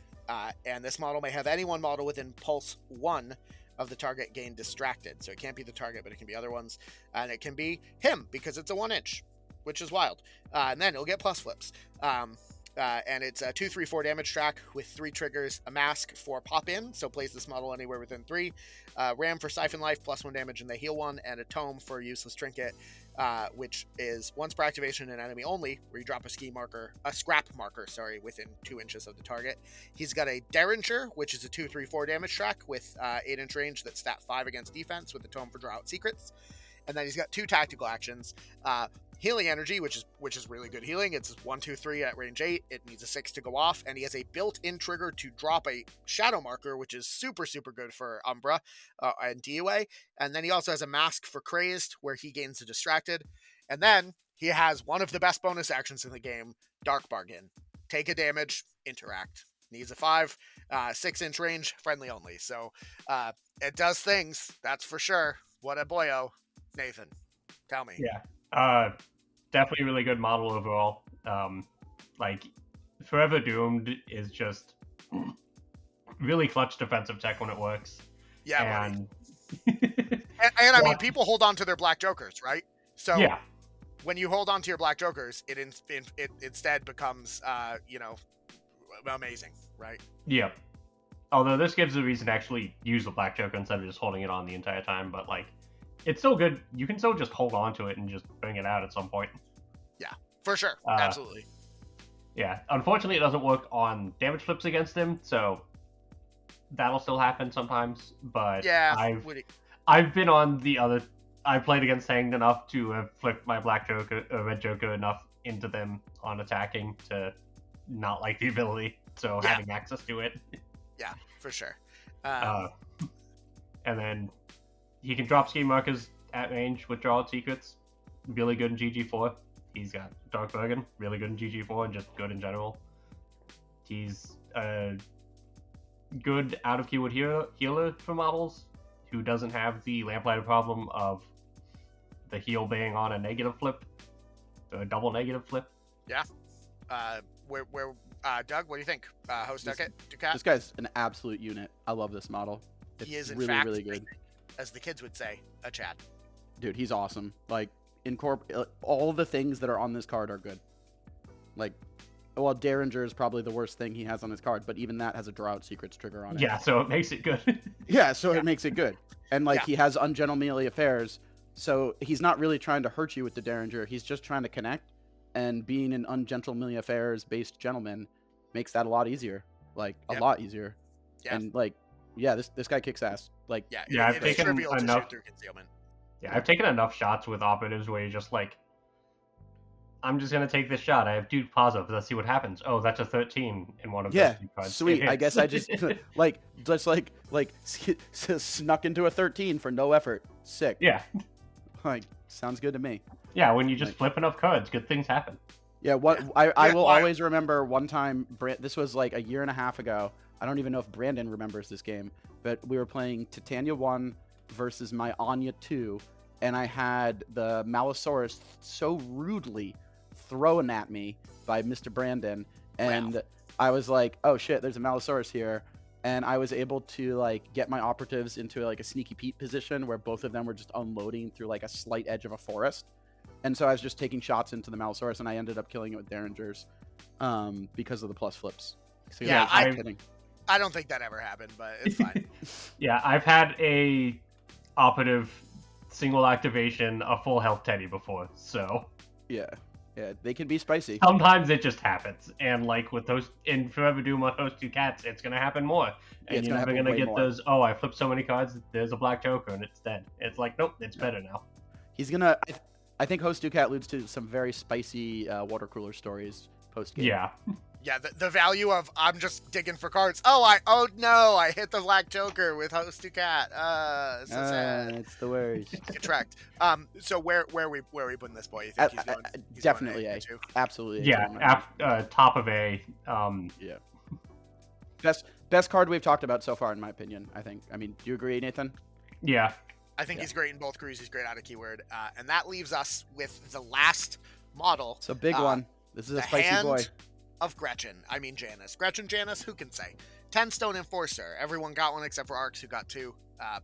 and this model may have any one model within pulse 1 of the target gain distracted. So it can't be the target, but it can be other ones, and it can be him because it's a 1 inch, which is wild. And then it'll get plus flips. And it's a 2/3/4 damage track with 3 triggers, a mask for pop in, so place this model anywhere within 3, ram for siphon life, +1 damage and they heal 1, and a tome for useless trinket, which is once per activation an enemy only, where you drop a scrap marker, within 2 inches of the target. He's got a Derringer, which is a 2/3/4 damage track with 8-inch range that's stat 5 against defense with a tome for draw out secrets. And then he's got 2 tactical actions. Healing energy, which is really good healing. It's 1, 2, 3 at range 8. It needs a 6 to go off, and he has a built-in trigger to drop a shadow marker, which is super, super good for Umbra and DUA. And then he also has a mask for Crazed, where he gains a distracted. And then he has one of the best bonus actions in the game, Dark Bargain. Take a damage, interact. Needs a 5, 6-inch range, friendly only. So it does things, that's for sure. What a boyo. Nathan, tell me. Yeah. Definitely a really good model overall. Like, Forever Doomed is just really clutch defensive tech when it works. Yeah, and and I mean, people hold on to their black jokers, right? So yeah, when you hold on to your black jokers, it instead becomes, amazing, right? yeah. Although this gives a reason to actually use the black joker instead of just holding it on the entire time, but like, it's still good. You can still just hold on to it and just bring it out at some point. Yeah, for sure, absolutely. Yeah, unfortunately, it doesn't work on damage flips against him, so that'll still happen sometimes. But Yeah, I've been on the other. I played against Hanged enough to have flipped my black joker, red joker enough into them on attacking to not like the ability. So having access to it. Yeah, for sure. And then he can drop scheme markers at range, withdraw secrets. Really good in GG4. He's got Dark Bergen, really good in GG4, and just good in general. He's a good out of keyword healer for models who doesn't have the Lamplighter problem of the heal being on a negative flip, a double negative flip. Yeah. Doug, what do you think? Host Ducat? This guy's an absolute unit. I love this model. He is, in really, fact, really good. As the kids would say, a Chad. Dude, he's awesome. Like, all the things that are on this card are good. Like, well, Derringer is probably the worst thing he has on his card, but even that has a draw out secrets trigger on it. Yeah, so it makes it good. It makes it good. And like, he has ungentlemanly affairs, so he's not really trying to hurt you with the Derringer. He's just trying to connect, and being an ungentlemanly affairs based gentleman makes that a lot easier. Like, a lot easier. Yeah. And like, this guy kicks ass. Like, I've taken trivial enough to shoot through concealment. Yeah, I've taken enough shots with operatives where you're just like, I'm just gonna take this shot. I have Duke positive. Let's see what happens. Oh, that's a 13 in one of those cards. Sweet. I guess I just snuck into a 13 for no effort. Sick. Yeah. Like, sounds good to me. Yeah, when you just flip enough cards, good things happen. Yeah. I will always remember one time. This was like a year and a half ago. I don't even know if Brandon remembers this game, but we were playing Titania 1 versus my Anya 2, and I had the Malisaurus so rudely thrown at me by Mr. Brandon, and I was like, oh shit, there's a Malisaurus here, and I was able to like get my operatives into like a sneaky Pete position where both of them were just unloading through like a slight edge of a forest, and so I was just taking shots into the Malisaurus, and I ended up killing it with Derringers because of the plus flips. So yeah, I don't think that ever happened, but it's fine. Yeah, I've had a operative single activation a full health Teddy before, so yeah, they can be spicy. Sometimes it just happens, and like with those in Forever Doom with those two cats, it's gonna happen more, and you're never gonna get those. Oh, I flipped so many cards. There's a black joker and it's dead. It's like, nope, it's better now. He's gonna. I think Host Ducat alludes to some very spicy water cooler stories post game. Yeah. Yeah, the value of I'm just digging for cards. Oh no, I hit the black joker with Host Ducat. So sad. It's the worst. Get tracked. So where we putting this boy? You think he's definitely going A. Absolutely. Yeah. Top of A. Yeah. Best card we've talked about so far, in my opinion. I think. I mean, do you agree, Nathan? Yeah. I think he's great in both crews. He's great out of keyword, and that leaves us with the last model. It's a big one. This is a spicy boy. Of Gretchen Janus. Gretchen Janus, who can say? 10 stone enforcer. Everyone got one except for Arcs, who got 2.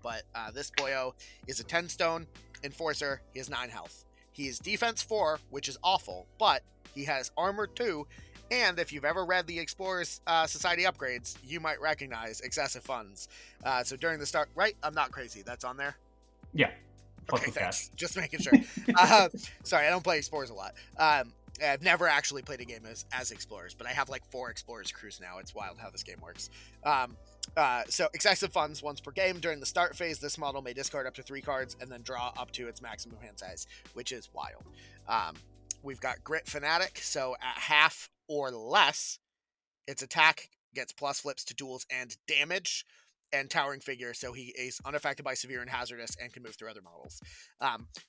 But this boyo is a 10 stone enforcer. He has 9 health. He is defense 4, which is awful, but he has armor 2. And if you've ever read the Explorers Society upgrades, you might recognize excessive funds. So during the start, right? I'm not crazy. That's on there? Yeah. Okay, thanks. Just making sure. Sorry, I don't play Explorers a lot. I've never actually played a game as Explorers, but I have like 4 Explorers crews now. It's wild how this game works. So excessive funds once per game. During the start phase, this model may discard up to 3 cards and then draw up to its maximum hand size, which is wild. We've got Grit Fanatic, so at half or less, its attack gets plus flips to duels and damage. And Towering Figure, so he is unaffected by severe and hazardous and can move through other models.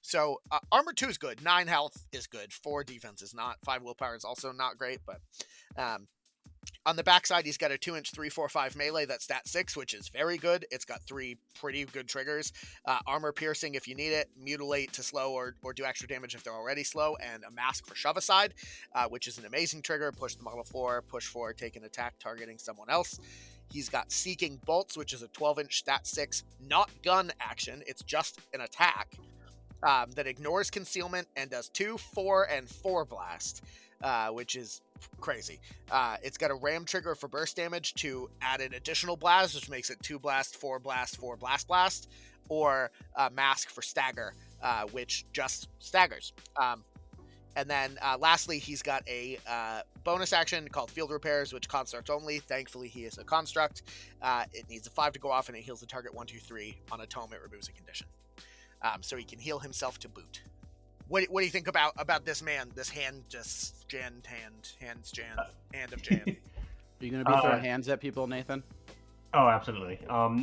So armor 2 is good. 9 health is good. 4 defense is not. 5 willpower is also not great, but On the backside, he's got a 2-inch 3/4/5 melee that's stat 6, which is very good. It's got 3 pretty good triggers. Armor piercing if you need it, mutilate to slow or do extra damage if they're already slow, and a mask for shove aside, which is an amazing trigger. Push the model 4, push 4, take an attack targeting someone else. He's got Seeking Bolts, which is a 12-inch stat 6, not gun action. It's just an attack that ignores concealment and does 2, 4, and 4 blast, which is crazy. It's got a ram trigger for burst damage to add an additional blast, which makes it 2 blast, 4 blast, 4 blast, or a mask for stagger, which just staggers. And then lastly, he's got a bonus action called Field Repairs, which construct only. Thankfully, he is a construct. It needs a 5 to go off, and it heals the target 1, 2, 3. On a tome, it removes a condition. So he can heal himself to boot. What do you think about this man? This hand of Jan. Are you going to be throwing hands at people, Nathan? Oh, absolutely.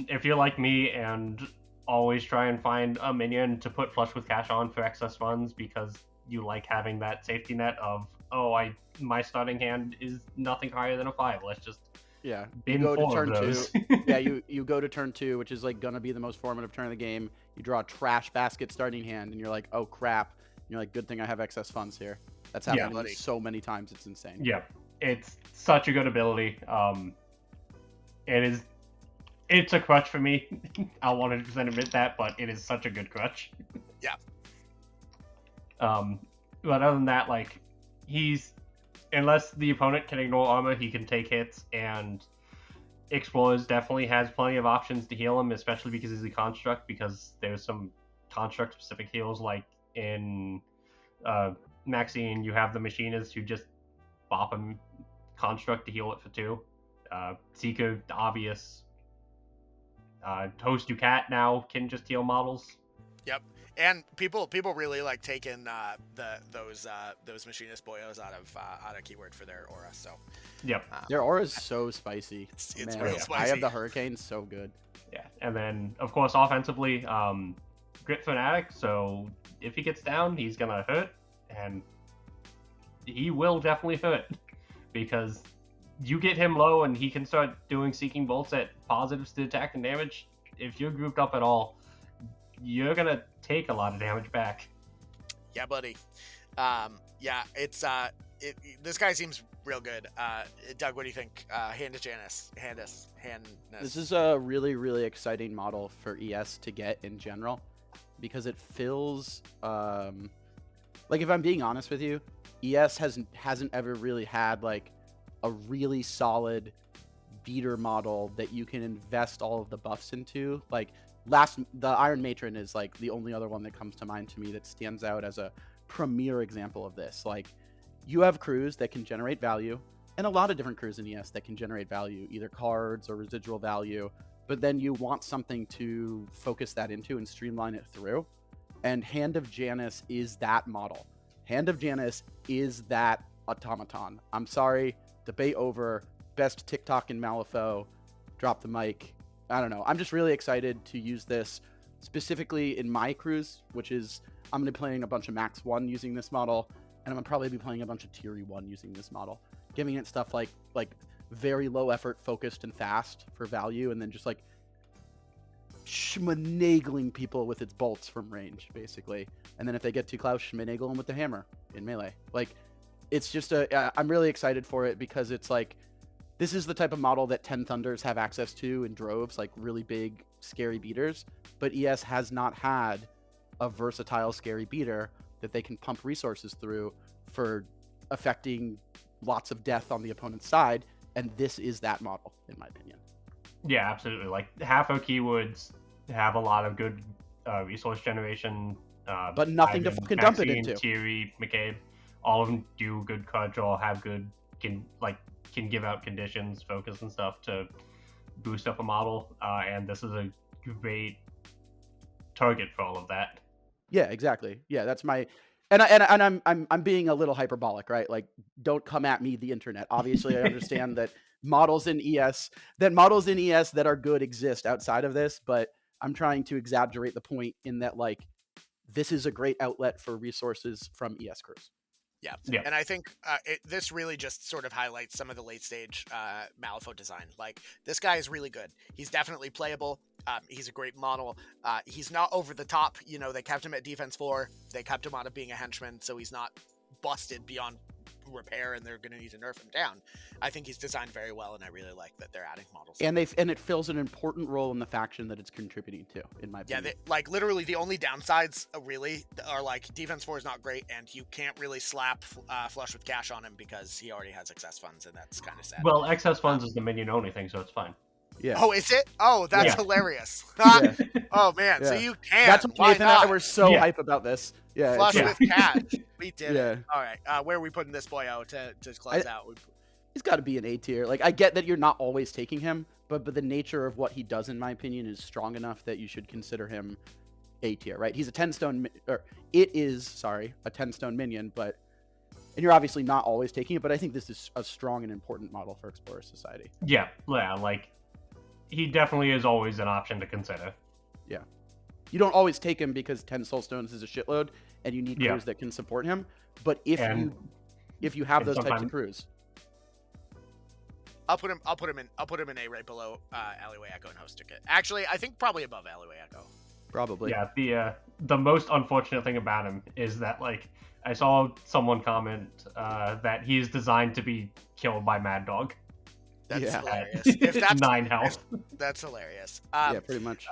If you're like me and always try and find a minion to put flush with cash on for excess funds because you like having that safety net of, my starting hand is nothing higher than a 5. Let's just you go to turn 2. You go to turn 2, which is like gonna be the most formative turn of the game. You draw a trash basket starting hand, and you're like, oh crap. And you're like, good thing I have excess funds here. That's happened so many times. It's insane. Yeah, it's such a good ability. It's a crutch for me. I'll 100% admit that, but it is such a good crutch. Yeah. But other than that, like, unless the opponent can ignore armor, he can take hits, and Explorers definitely has plenty of options to heal him, especially because he's a construct, because there's some construct-specific heals, like in Maxine, you have the Machinist who just bop him construct to heal it for 2. Seeker, obvious. Host Ducat now can just heal models. Yep. And people really like taking those Machinist boyos out of keyword for their aura. So yep, their aura is so spicy. It's real spicy. I have the Hurricane, so good. Yeah, and then of course offensively, Grit Fanatic. So if he gets down, he's gonna hurt, and he will definitely hurt because you get him low, and he can start doing Seeking Bolts at positives to attack and damage. If you're grouped up at all, you're gonna take a lot of damage back. Yeah, buddy. It's this guy seems real good. Doug, what do you think? Hanus. This is a really, really exciting model for ES to get in general, because it feels like, if I'm being honest with you, ES hasn't ever really had like a really solid beater model that you can invest all of the buffs into. Like the Iron Matron is like the only other one that comes to mind to me that stands out as a premier example of this. Like, you have crews that can generate value, and a lot of different crews in ES that can generate value, either cards or residual value, but then you want something to focus that into and streamline it through. And Hand of Janus is that model. Hand of Janus is that automaton. I'm sorry, debate over, best TikTok in Malifaux, drop the mic. I don't know. I'm just really excited to use this specifically in my crews, which is, I'm going to be playing a bunch of Max 1 using this model, and I'm going to probably be playing a bunch of Tier 1 using this model, giving it stuff like very low effort, focused, and fast for value, and then just like schmanagling people with its bolts from range, basically. And then if they get too close, schmanagle them with the hammer in melee. Like, it's just I'm really excited for it, because it's like, this is the type of model that 10 Thunders have access to in droves, like really big, scary beaters. But ES has not had a versatile, scary beater that they can pump resources through for affecting lots of death on the opponent's side. And this is that model, in my opinion. Yeah, absolutely. Like, half of keywords have a lot of good resource generation. But nothing to fucking dump it into. Thierry, McCabe, all of them do good card draw, have good, can give out conditions, focus, and stuff to boost up a model, and this is a great target for all of that. Yeah, exactly. Yeah, that's my, and I'm being a little hyperbolic, right? Like, don't come at me, the internet. Obviously, I understand that models in ES that are good exist outside of this, but I'm trying to exaggerate the point in that, like, this is a great outlet for resources from ES crews. Yeah. And I think this really just sort of highlights some of the late stage Malifaux design. Like, this guy is really good. He's definitely playable. He's a great model. He's not over the top. You know, they kept him at defense 4. They kept him out of being a henchman, so he's not busted beyond repair, and they're going to need to nerf him down. I think he's designed very well, and I really like that they're adding models. And it fills an important role in the faction that it's contributing to, in my opinion. Yeah, like literally the only downsides really are like defense 4 is not great, and you can't really slap flush with cash on him because he already has excess funds, and that's kind of sad. Well, excess funds is the minion only thing, so it's fine. Yeah. Oh, is it? Oh, that's hilarious. Yeah. Oh man, Yeah. so you can. That's what Why Nathan and I not? were so hype about this. Yeah. Flush it's- with cash. We did Yeah. it. All right. Where are we putting this boyo to close out? He's got to be an A tier. Like, I get that you're not always taking him, but the nature of what he does, in my opinion, is strong enough that you should consider him A tier, right? He's a 10-stone, or it is, sorry, a 10-stone minion, but, and you're obviously not always taking it, but I think this is a strong and important model for Explorer Society. Yeah, like, he definitely is always an option to consider. Yeah. You don't always take him because 10 soulstones is a shitload, and you need crews that can support him, but if you have those types of crews. I'll put him in A right below Alleyway Echo and Host Ducat. Actually, I think probably above Alleyway Echo. Probably. Yeah, the most unfortunate thing about him is that, like, I saw someone comment that he's designed to be killed by Mad Dog. That's hilarious. If that's 9 health. That's hilarious. Yeah, pretty much.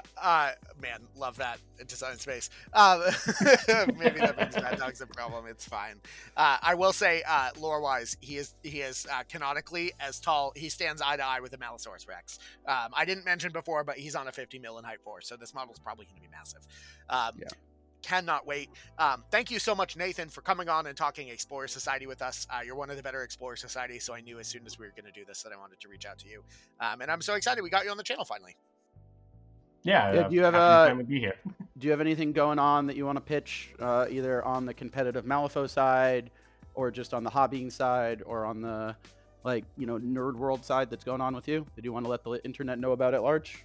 Man, love that design space. Maybe that means Mad Dog's a problem. It's fine. I will say, lore-wise, he is canonically as tall. He stands eye to eye with the Mallosaurus Rex. I didn't mention before, but he's on a 50 mil in height 4, so this model's probably going to be massive. Cannot wait. Thank you so much, Nathan, for coming on and talking Explorer Society with us. You're one of the better Explorer Society, so I knew as soon as we were going to do this that I wanted to reach out to you. And I'm so excited we got you on the channel finally. Yeah. Do you have to be here. Do you have anything going on that you want to pitch, either on the competitive Malifaux side, or just on the hobbying side, or on the nerd world side that's going on with you? Did you want to let the internet know about at large?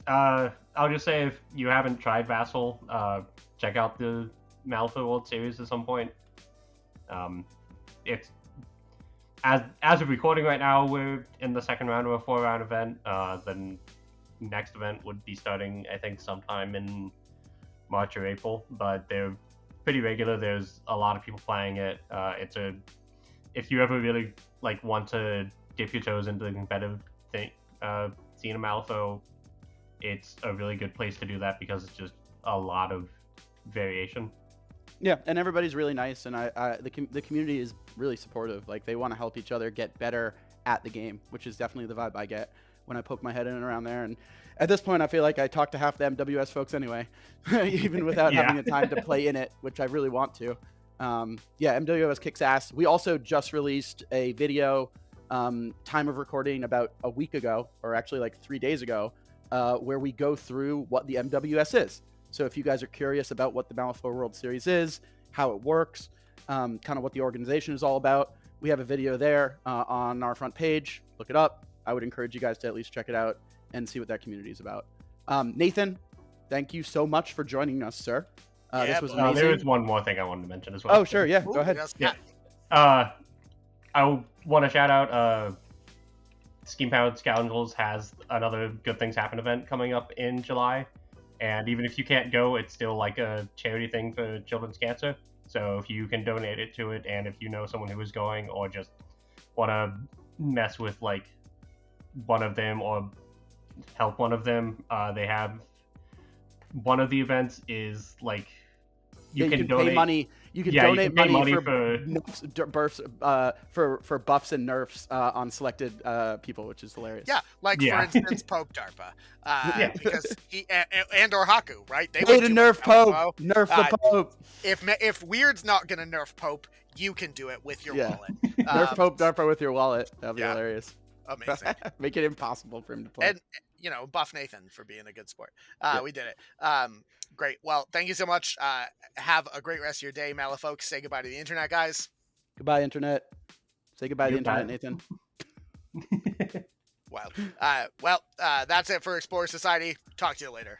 I'll just say, if you haven't tried Vassal, check out the Malifaux World Series at some point. It's as of recording right now, we're in the second round of a 4-round event. The next event would be starting, I think, sometime in March or April, but they're pretty regular. There's a lot of people playing it. If you ever really want to dip your toes into the competitive scene of Malifaux, it's a really good place to do that because it's just a lot of variation. Yeah, and everybody's really nice, and the community is really supportive. Like, they want to help each other get better at the game, which is definitely the vibe I get when I poke my head in and around there. And at this point, I feel like I talk to half the MWS folks anyway, even without having the time to play in it, which I really want to. MWS kicks ass. We also just released a video, time of recording about a week ago, or actually like 3 days ago, where we go through what the MWS is. So if you guys are curious about what the Malifaux World Series is, how it works, kind of what the organization is all about, we have a video there on our front page. Look it up. I would encourage you guys to at least check it out and see what that community is about. Nathan, thank you so much for joining us, sir. This was amazing. There is one more thing I wanted to mention as well. Oh, sure. Yeah, go ahead. I want to shout out Scheme Powered Scoundrels has another Good Things Happen event coming up in July. And even if you can't go, it's still like a charity thing for children's cancer. So if you can donate it to it, and if you know someone who is going, or just want to mess with one of them or help one of them, they have one of the events is you can donate pay money. You can donate money for buffs and nerfs on selected people, which is hilarious. Yeah, for instance, Pope DARPA, because he or Haku, right? They would nerf Pope. Nerf the Pope. If Wyrd's not gonna nerf Pope, you can do it with your wallet. Nerf Pope DARPA with your wallet. That'd be hilarious. Amazing. Make it impossible for him to play. And buff Nathan for being a good sport. We did it. Great. Well, thank you so much. Have a great rest of your day, Malifaux. Say goodbye to the internet, guys. Goodbye, internet. Say goodbye to the internet, Nathan. Wow. Well, that's it for Explorer Society. Talk to you later.